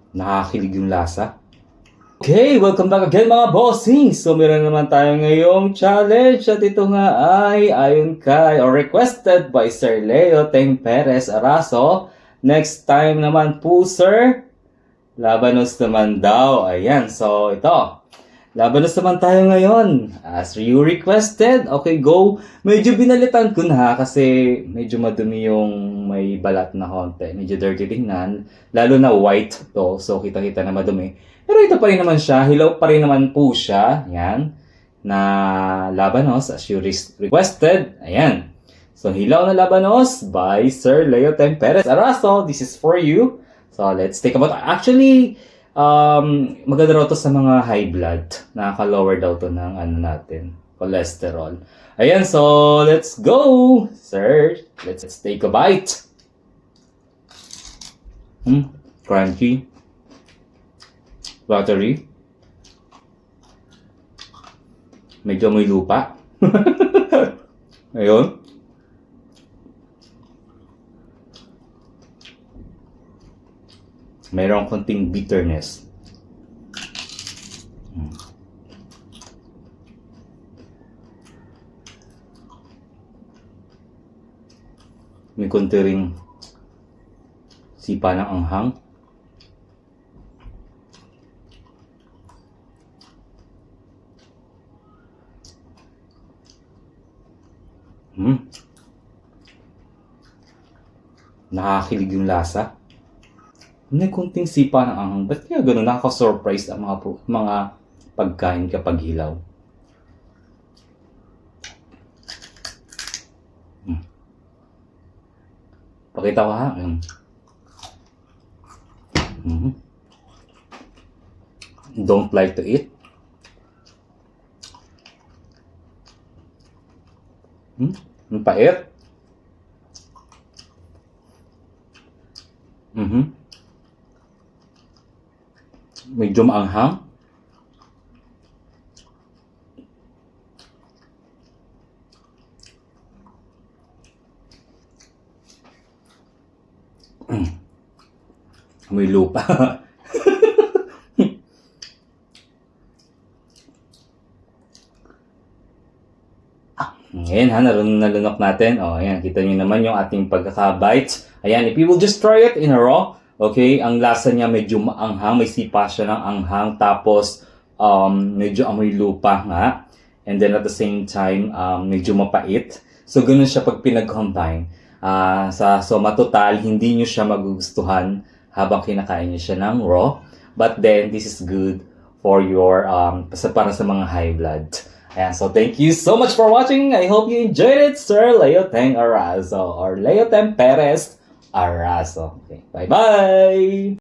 Nakakilig yung lasa. Okay, welcome back again mga bossing! So meron naman tayo ngayong challenge at ito nga ay ayon kay or requested by Sir Leo Teng Perez Araso. Next time naman po sir, Labanos naman daw. Ayan, so ito. Labanos naman tayo ngayon. As you requested, okay go. Medyo binalitan ko na kasi medyo madumi yung may balat na konti. Medyo dirty tingnan. Lalo na white to, so kita-kita na madumi. Pero ito pa rin naman siya. Hilaw pa rin naman po siya. Ayan. Na labanos as you requested. Ayan. So hilaw na labanos by Sir Leo Teng Perez Araso. This is for you. So let's take about. Actually, maganda raw to sa mga high blood. Nakaka-lower daw to ng ano natin, cholesterol. Ayan, so let's go! Sir, let's take a bite. Crunchy. Buttery. Medyo may lupa. Ayun. Mayroong konting bitterness. May konti ring sipa ng anghang. Nakakilig yung lasa. May konting sipa ng anghang. Ba't kaya gano'n? Nakaka-surprise ang mga pagkain kapag hilaw. Pakita ko ha. Don't like to eat. Ang pait. Medyo maanghang. May lupa. Ngayon ha, nalunok natin. O, ayan, kita nyo naman yung ating pagkaka-bites. Ayan, if you will just try it in a raw, okay, ang lasa niya medyo maanghang, may sipa siya ng anghang, tapos medyo amoy lupa nga. And then at the same time, medyo mapait. So, ganun siya pag pinag-combine. So, matotal, hindi nyo siya magugustuhan habang kinakain nyo siya ng raw. But then, this is good for your, para sa mga high blood. Ayan, so thank you so much for watching. I hope you enjoyed it, Sir Leo Teng Araso or Leo Teng Perez Araso. Okay, bye-bye!